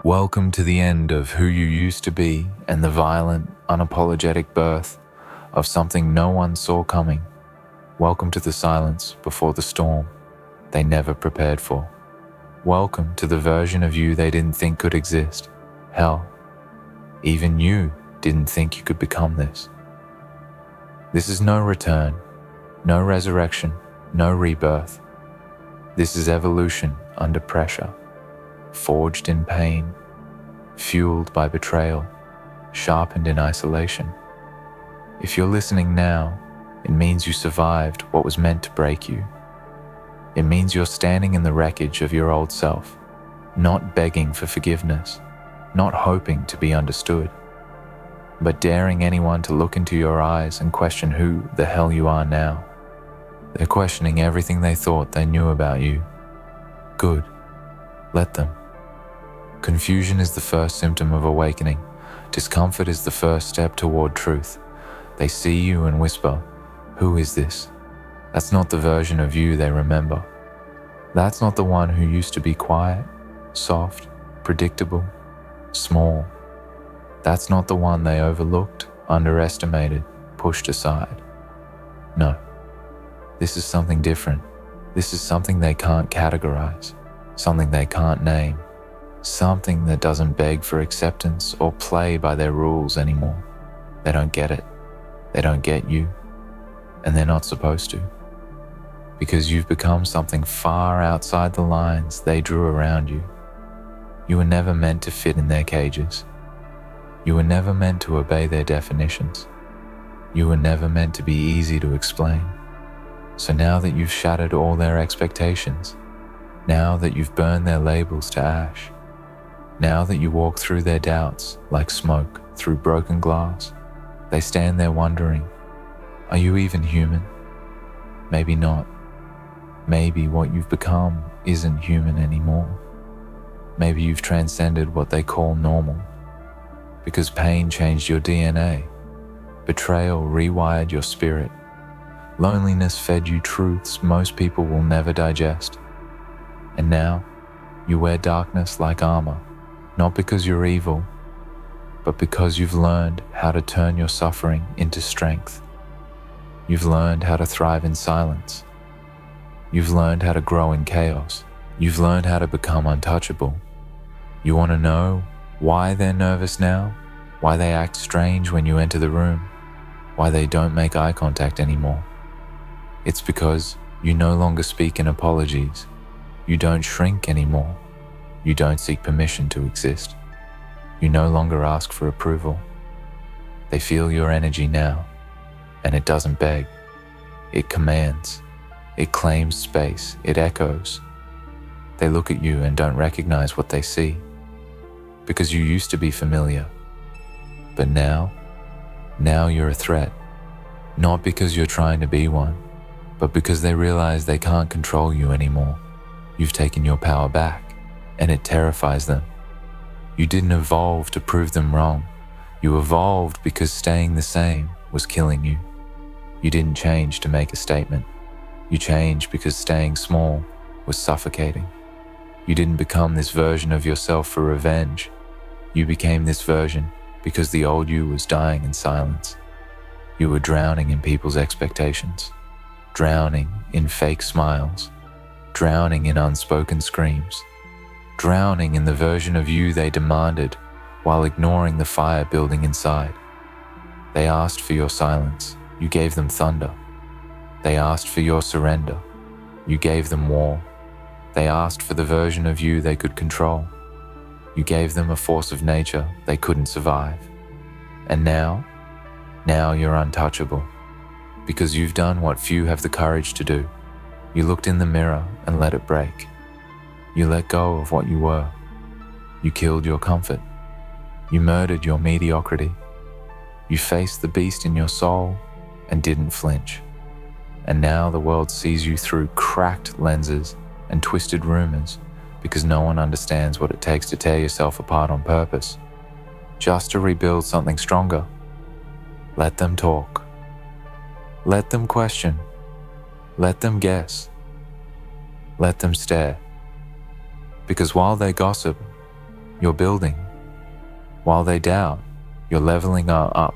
Welcome to the end of who you used to be and the violent, unapologetic birth of something no one saw coming. Welcome to the silence before the storm they never prepared for. Welcome to the version of you they didn't think could exist. Hell, even you didn't think you could become this. This is no return, no resurrection, no rebirth. This is evolution under pressure, forged in pain, fueled by betrayal, sharpened in isolation. If you're listening now, it means you survived what was meant to break you. It means you're standing in the wreckage of your old self, not begging for forgiveness, not hoping to be understood, but daring anyone to look into your eyes and question who the hell you are now. They're questioning everything they thought they knew about you. Good. Let them. Confusion is the first symptom of awakening. Discomfort is the first step toward truth. They see you and whisper, "Who is this?" That's not the version of you they remember. That's not the one who used to be quiet, soft, predictable, small. That's not the one they overlooked, underestimated, pushed aside. No. This is something different. This is something they can't categorize, something they can't name, something that doesn't beg for acceptance or play by their rules anymore. They don't get it. They don't get you. And they're not supposed to. Because you've become something far outside the lines they drew around you. You were never meant to fit in their cages. You were never meant to obey their definitions. You were never meant to be easy to explain. So now that you've shattered all their expectations, now that you've burned their labels to ash, now that you walk through their doubts like smoke through broken glass, they stand there wondering, are you even human? Maybe not. Maybe what you've become isn't human anymore. Maybe you've transcended what they call normal. Because pain changed your DNA. Betrayal rewired your spirit. Loneliness fed you truths most people will never digest. And now, you wear darkness like armor, not because you're evil, but because you've learned how to turn your suffering into strength. You've learned how to thrive in silence. You've learned how to grow in chaos. You've learned how to become untouchable. You want to know why they're nervous now? Why they act strange when you enter the room? Why they don't make eye contact anymore? It's because you no longer speak in apologies. You don't shrink anymore. You don't seek permission to exist. You no longer ask for approval. They feel your energy now, and it doesn't beg. It commands. It claims space. It echoes. They look at you and don't recognize what they see, because you used to be familiar. But now you're a threat. Not because you're trying to be one, but because they realize they can't control you anymore. You've taken your power back, and it terrifies them. You didn't evolve to prove them wrong. You evolved because staying the same was killing you. You didn't change to make a statement. You changed because staying small was suffocating. You didn't become this version of yourself for revenge. You became this version because the old you was dying in silence. You were drowning in people's expectations, drowning in fake smiles, drowning in unspoken screams, drowning in the version of you they demanded while ignoring the fire building inside. They asked for your silence. You gave them thunder. They asked for your surrender. You gave them war. They asked for the version of you they could control. You gave them a force of nature they couldn't survive. And now you're untouchable, because you've done what few have the courage to do. You looked in the mirror and let it break. You let go of what you were. You killed your comfort. You murdered your mediocrity. You faced the beast in your soul and didn't flinch. And now the world sees you through cracked lenses and twisted rumors, because no one understands what it takes to tear yourself apart on purpose, just to rebuild something stronger. Let them talk. Let them question. Let them guess. Let them stare. Because while they gossip, You're building. While they doubt, you're leveling up.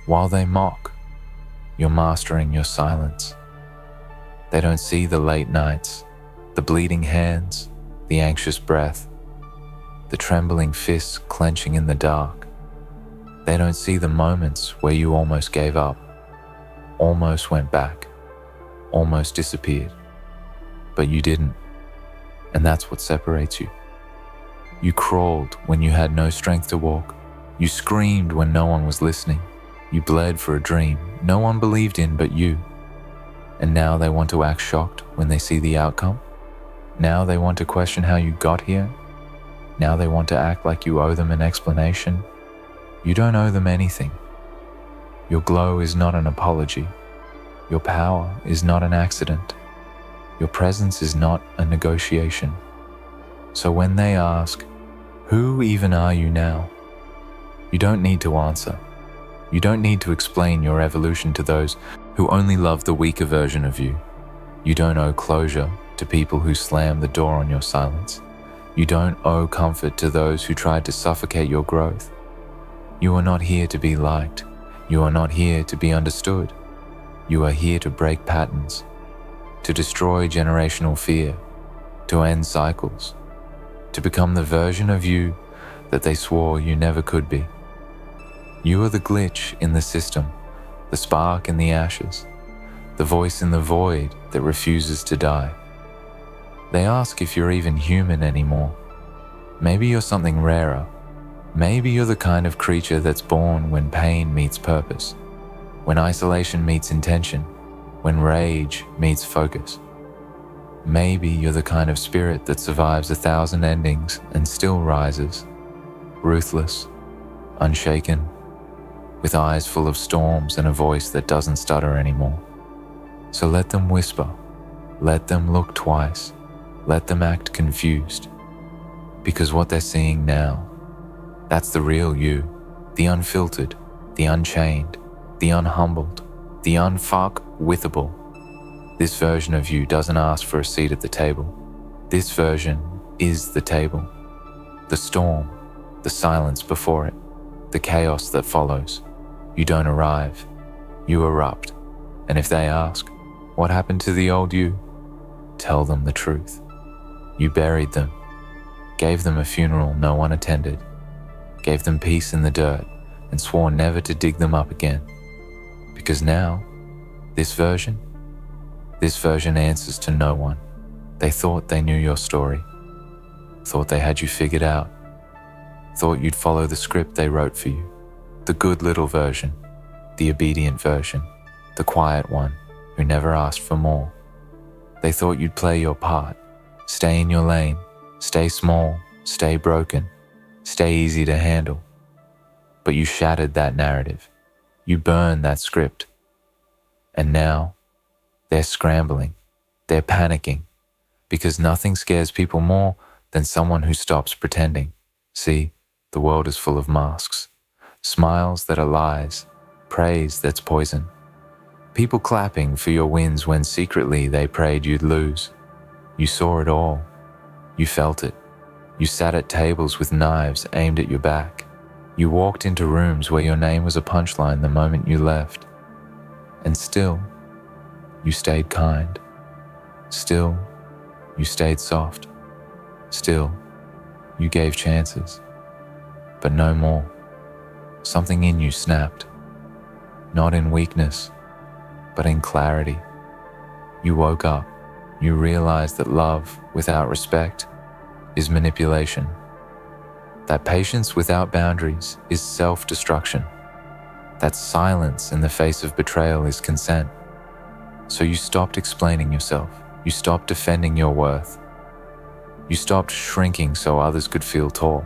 While they mock, you're mastering your silence. They don't see the late nights, the bleeding hands, the anxious breath, the trembling fists clenching in the dark. They don't see the moments where you almost gave up, almost went back, almost disappeared. But you didn't, and that's what separates you. You crawled when you had no strength to walk. You screamed when no one was listening. You bled for a dream no one believed in but you. And now they want to act shocked when they see the outcome. Now they want to question how you got here. Now they want to act like you owe them an explanation. You don't owe them anything. Your glow is not an apology. Your power is not an accident. Your presence is not a negotiation. So when they ask, "Who even are you now?" you don't need to answer. You don't need to explain your evolution to those who only love the weaker version of you. You don't owe closure to people who slam the door on your silence. You don't owe comfort to those who tried to suffocate your growth. You are not here to be liked. You are not here to be understood. You are here to break patterns, to destroy generational fear, to end cycles, to become the version of you that they swore you never could be. You are the glitch in the system, the spark in the ashes, the voice in the void that refuses to die. They ask if you're even human anymore. Maybe you're something rarer. Maybe you're the kind of creature that's born when pain meets purpose, when isolation meets intention, when rage meets focus. Maybe you're the kind of spirit that survives 1,000 endings and still rises, ruthless, unshaken, with eyes full of storms and a voice that doesn't stutter anymore. So let them whisper, let them look twice, let them act confused, because what they're seeing now, that's the real you, the unfiltered, the unchained, the unhumbled, the unfuck-withable. This version of you doesn't ask for a seat at the table. This version is the table. The storm, the silence before it, the chaos that follows. You don't arrive, you erupt. And if they ask, what happened to the old you? Tell them the truth. You buried them, gave them a funeral no one attended, gave them peace in the dirt, and swore never to dig them up again. Because now, this version answers to no one. They thought they knew your story, thought they had you figured out, thought you'd follow the script they wrote for you, the good little version, the obedient version, the quiet one who never asked for more. They thought you'd play your part, stay in your lane, stay small, stay broken, stay easy to handle. But you shattered that narrative. You burned that script. And now, they're scrambling, they're panicking, because nothing scares people more than someone who stops pretending. See, the world is full of masks, smiles that are lies, praise that's poison. People clapping for your wins when secretly they prayed you'd lose. You saw it all. You felt it. You sat at tables with knives aimed at your back. You walked into rooms where your name was a punchline the moment you left. And still, you stayed kind. Still, you stayed soft. Still, you gave chances. But no more. Something in you snapped. Not in weakness, but in clarity. You woke up. You realized that love without respect is manipulation. That patience without boundaries is self-destruction. That silence in the face of betrayal is consent. So you stopped explaining yourself. You stopped defending your worth. You stopped shrinking so others could feel tall.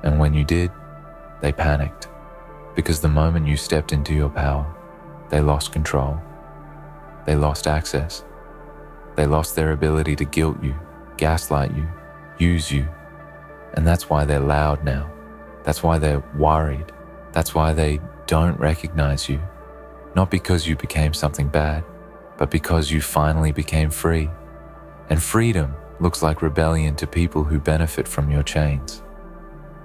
And when you did, they panicked. Because the moment you stepped into your power, they lost control. They lost access. They lost their ability to guilt you, gaslight you, use you. And that's why they're loud now. That's why they're worried. That's why they don't recognize you. Not because you became something bad, but because you finally became free. And freedom looks like rebellion to people who benefit from your chains.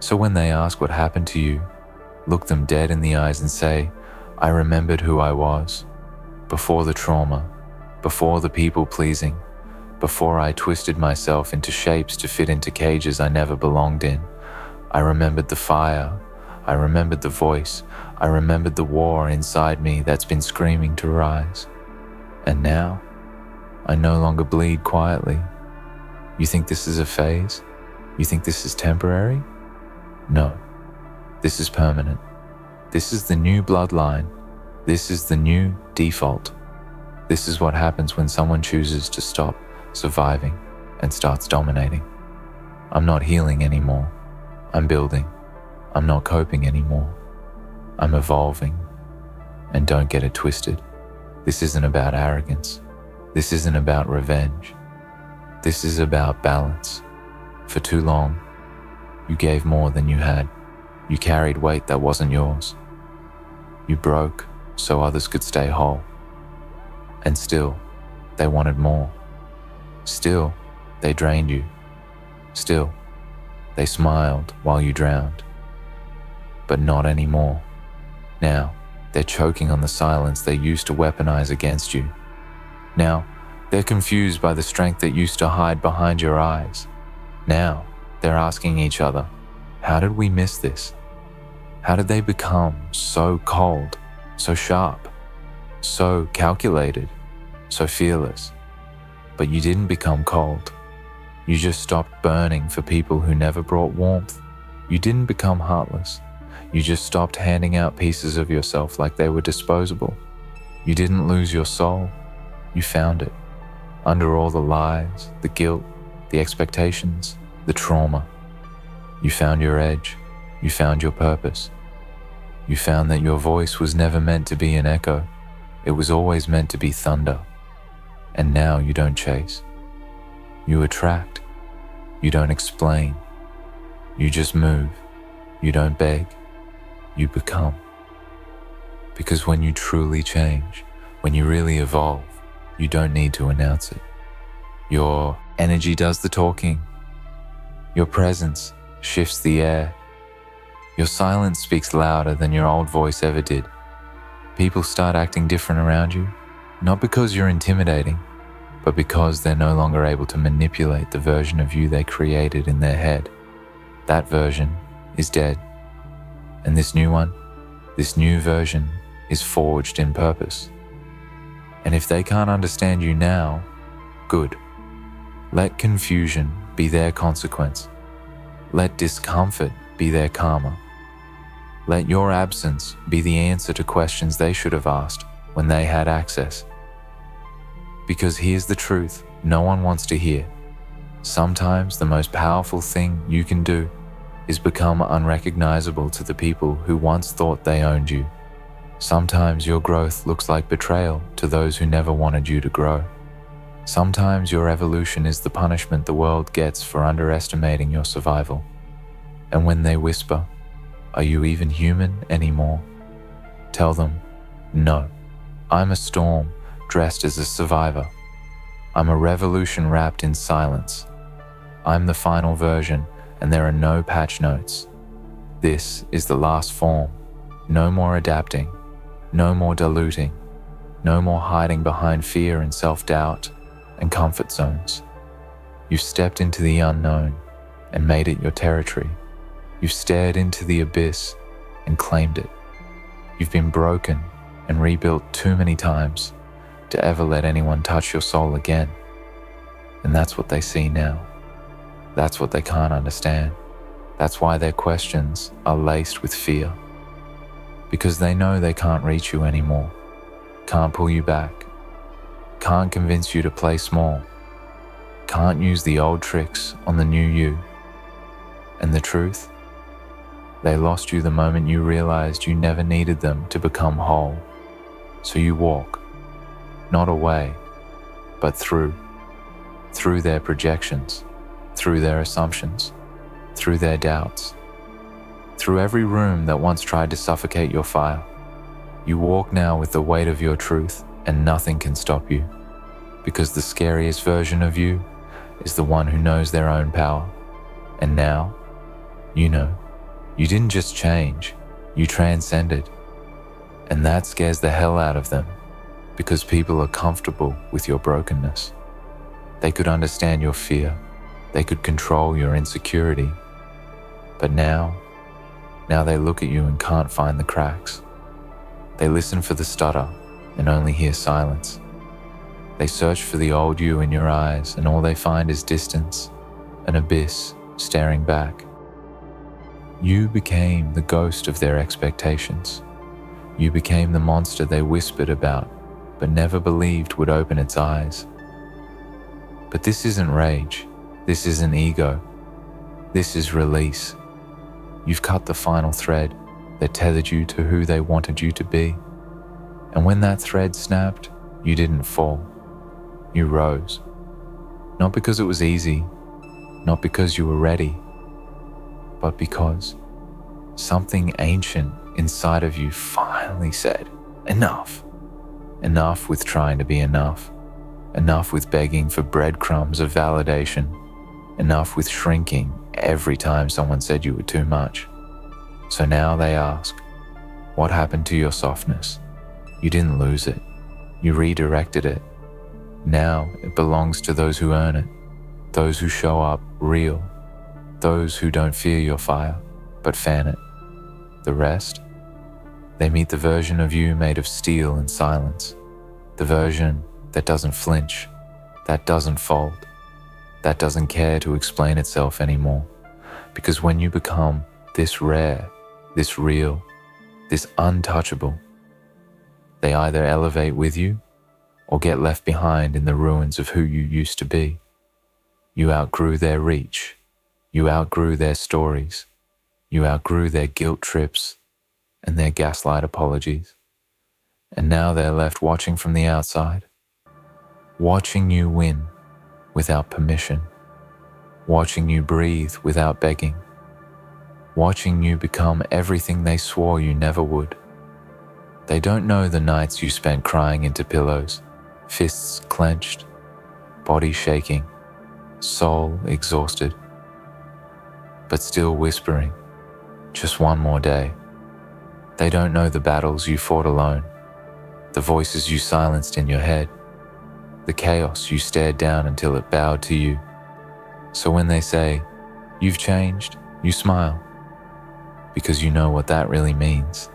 So when they ask what happened to you, look them dead in the eyes and say, I remembered who I was, before the trauma, before the people-pleasing, before I twisted myself into shapes to fit into cages I never belonged in. I remembered the fire, I remembered the voice, I remembered the war inside me that's been screaming to rise. And now, I no longer bleed quietly. You think this is a phase? You think this is temporary? No, this is permanent. This is the new bloodline. This is the new default. This is what happens when someone chooses to stop surviving and starts dominating. I'm not healing anymore. I'm building. I'm not coping anymore. I'm evolving. And don't get it twisted. This isn't about arrogance. This isn't about revenge. This is about balance. For too long, you gave more than you had. You carried weight that wasn't yours. You broke so others could stay whole. And still, they wanted more. Still, they drained you. Still, they smiled while you drowned. But not anymore. Now, they're choking on the silence they used to weaponize against you. Now, they're confused by the strength that used to hide behind your eyes. Now, they're asking each other, how did we miss this? How did they become so cold, so sharp, so calculated, so fearless? But you didn't become cold. You just stopped burning for people who never brought warmth. You didn't become heartless. You just stopped handing out pieces of yourself like they were disposable. You didn't lose your soul. You found it. Under all the lies, the guilt, the expectations, the trauma. You found your edge. You found your purpose. You found that your voice was never meant to be an echo. It was always meant to be thunder. And now you don't chase. You attract. You don't explain. You just move. You don't beg. You become. Because when you truly change, when you really evolve, you don't need to announce it. Your energy does the talking. Your presence shifts the air. Your silence speaks louder than your old voice ever did. People start acting different around you, not because you're intimidating, but because they're no longer able to manipulate the version of you they created in their head. That version is dead. And this new one, this new version, is forged in purpose. And if they can't understand you now, good. Let confusion be their consequence. Let discomfort be their karma. Let your absence be the answer to questions they should have asked when they had access. Because here's the truth no one wants to hear. Sometimes the most powerful thing you can do is become unrecognizable to the people who once thought they owned you. Sometimes your growth looks like betrayal to those who never wanted you to grow. Sometimes your evolution is the punishment the world gets for underestimating your survival. And when they whisper, "Are you even human anymore?" tell them, "No, I'm a storm dressed as a survivor. I'm a revolution wrapped in silence. I'm the final version, and there are no patch notes. This is the last form. No more adapting, no more diluting, no more hiding behind fear and self-doubt and comfort zones. You've stepped into the unknown and made it your territory. You've stared into the abyss and claimed it. You've been broken and rebuilt too many times to ever let anyone touch your soul again. And that's what they see now. That's what they can't understand. That's why their questions are laced with fear. Because they know they can't reach you anymore, can't pull you back, can't convince you to play small, can't use the old tricks on the new you. And the truth? They lost you the moment you realized you never needed them to become whole. So you walk, not away, but through their projections, through their assumptions, through their doubts, through every room that once tried to suffocate your fire. You walk now with the weight of your truth, and nothing can stop you, because the scariest version of you is the one who knows their own power. And now, you know, you didn't just change, you transcended. And that scares the hell out of them, because people are comfortable with your brokenness. They could understand your fear. They could control your insecurity. But now they look at you and can't find the cracks. They listen for the stutter and only hear silence. They search for the old you in your eyes, and all they find is distance, an abyss staring back. You became the ghost of their expectations. You became the monster they whispered about, but never believed would open its eyes. But this isn't rage. This isn't ego. This is release. You've cut the final thread that tethered you to who they wanted you to be. And when that thread snapped, you didn't fall. You rose. Not because it was easy, not because you were ready, but because something ancient inside of you finally said, enough. Enough with trying to be enough. Enough with begging for breadcrumbs of validation. Enough with shrinking every time someone said you were too much. So now they ask, what happened to your softness? You didn't lose it. You redirected it. Now it belongs to those who earn it, those who show up real, those who don't fear your fire, but fan it. The rest? They meet the version of you made of steel and silence, the version that doesn't flinch, that doesn't fold, that doesn't care to explain itself anymore. Because when you become this rare, this real, this untouchable, they either elevate with you or get left behind in the ruins of who you used to be. You outgrew their reach. You outgrew their stories. You outgrew their guilt trips and their gaslight apologies. And now they're left watching from the outside, watching you win without permission, watching you breathe without begging, watching you become everything they swore you never would. They don't know the nights you spent crying into pillows, fists clenched, body shaking, soul exhausted, but still whispering, just one more day. They don't know the battles you fought alone, the voices you silenced in your head, the chaos you stared down until it bowed to you. So when they say, you've changed, you smile, because you know what that really means.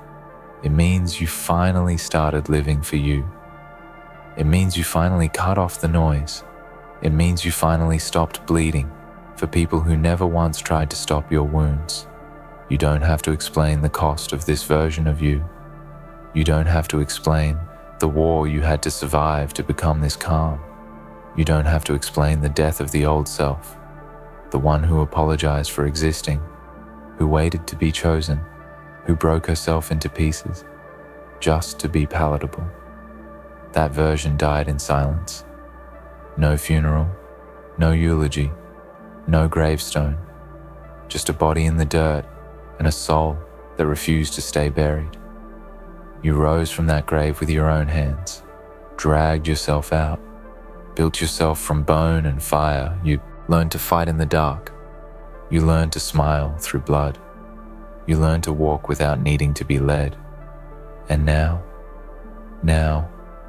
It means you finally started living for you. It means you finally cut off the noise. It means you finally stopped bleeding for people who never once tried to stop your wounds. You don't have to explain the cost of this version of you. You don't have to explain the war you had to survive to become this calm. You don't have to explain the death of the old self, the one who apologized for existing, who waited to be chosen, who broke herself into pieces, just to be palatable. That version died in silence. No funeral, no eulogy, no gravestone, just a body in the dirt and a soul that refused to stay buried. You rose from that grave with your own hands, dragged yourself out, built yourself from bone and fire. You learned to fight in the dark. You learned to smile through blood. You learned to walk without needing to be led. And now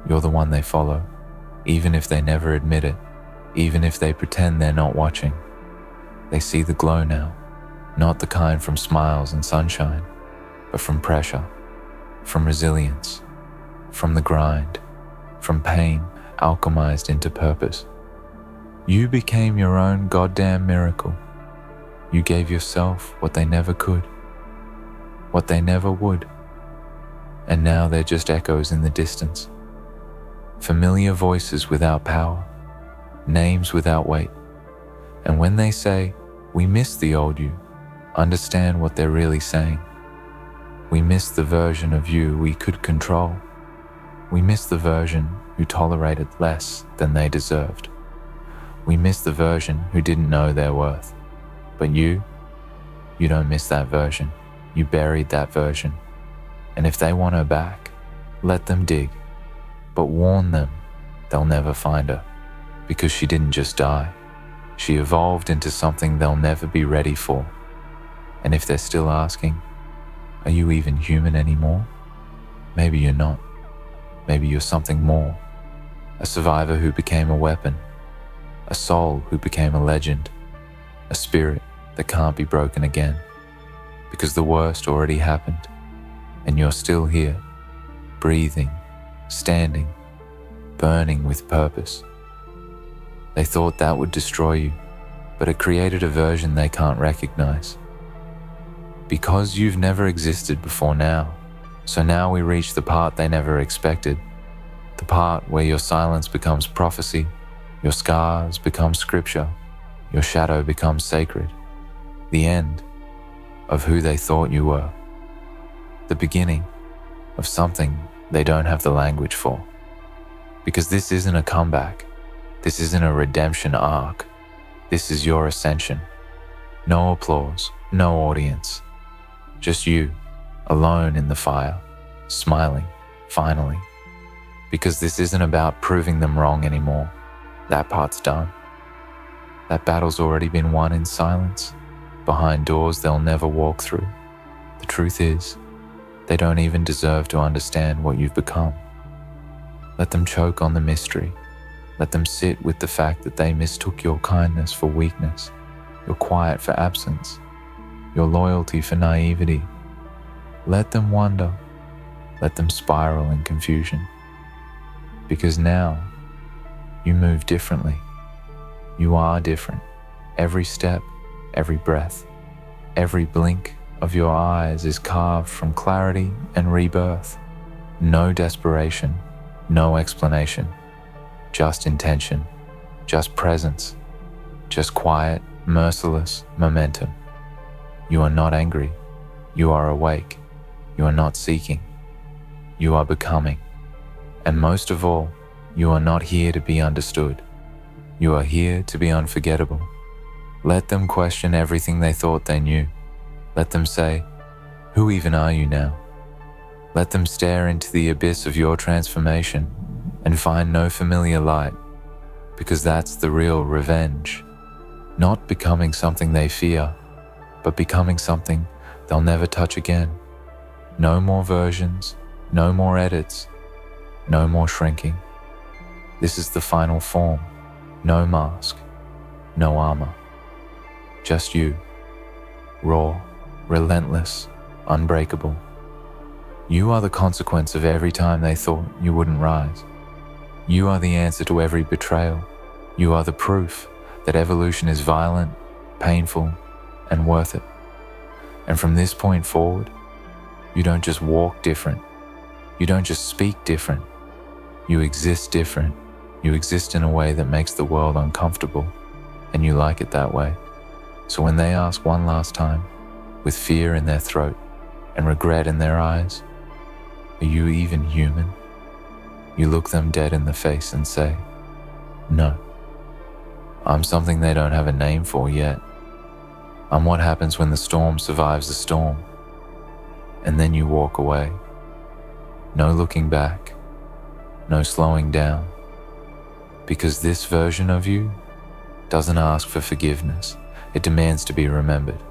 you're the one they follow, even if they never admit it, even if they pretend they're not watching. They see the glow now, not the kind from smiles and sunshine, but from pressure, from resilience, from the grind, from pain alchemized into purpose. You became your own goddamn miracle. You gave yourself what they never could, what they never would. And now they're just echoes in the distance. Familiar voices without power, names without weight. And when they say, we miss the old you, understand what they're really saying. We miss the version of you we could control. We miss the version who tolerated less than they deserved. We miss the version who didn't know their worth. But you don't miss that version. You buried that version. And if they want her back, let them dig. But warn them they'll never find her, because she didn't just die. She evolved into something they'll never be ready for. And if they're still asking, are you even human anymore? Maybe you're not. Maybe you're something more. A survivor who became a weapon. A soul who became a legend. A spirit that can't be broken again. Because the worst already happened. And you're still here, breathing, standing, burning with purpose. They thought that would destroy you, but it created a version they can't recognize. Because you've never existed before now, so now we reach the part they never expected, the part where your silence becomes prophecy, your scars become scripture, your shadow becomes sacred, the end of who they thought you were, the beginning of something they don't have the language for. Because this isn't a comeback, this isn't a redemption arc, this is your ascension. No applause, no audience, just you, alone in the fire, smiling, finally. Because this isn't about proving them wrong anymore. That part's done. That battle's already been won in silence, behind doors they'll never walk through. The truth is, they don't even deserve to understand what you've become. Let them choke on the mystery. Let them sit with the fact that they mistook your kindness for weakness, your quiet for absence, your loyalty for naivety. Let them wonder. Let them spiral in confusion. Because now, you move differently. You are different. Every step, every breath, every blink of your eyes is carved from clarity and rebirth. No desperation, no explanation, just intention, just presence, just quiet, merciless momentum. You are not angry. You are awake. You are not seeking. You are becoming. And most of all, you are not here to be understood. You are here to be unforgettable. Let them question everything they thought they knew. Let them say, who even are you now? Let them stare into the abyss of your transformation and find no familiar light, because that's the real revenge. Not becoming something they fear, but becoming something they'll never touch again. No more versions, no more edits, no more shrinking. This is the final form. No mask, no armor. Just you, raw, relentless, unbreakable. You are the consequence of every time they thought you wouldn't rise. You are the answer to every betrayal. You are the proof that evolution is violent, painful, and worth it. And from this point forward, you don't just walk different. You don't just speak different. You exist different. You exist in a way that makes the world uncomfortable, and you like it that way. So when they ask one last time, with fear in their throat and regret in their eyes, are you even human? You look them dead in the face and say, no. I'm something they don't have a name for yet. I'm what happens when the storm survives the storm. And then you walk away. No looking back, no slowing down. Because this version of you doesn't ask for forgiveness. It demands to be remembered.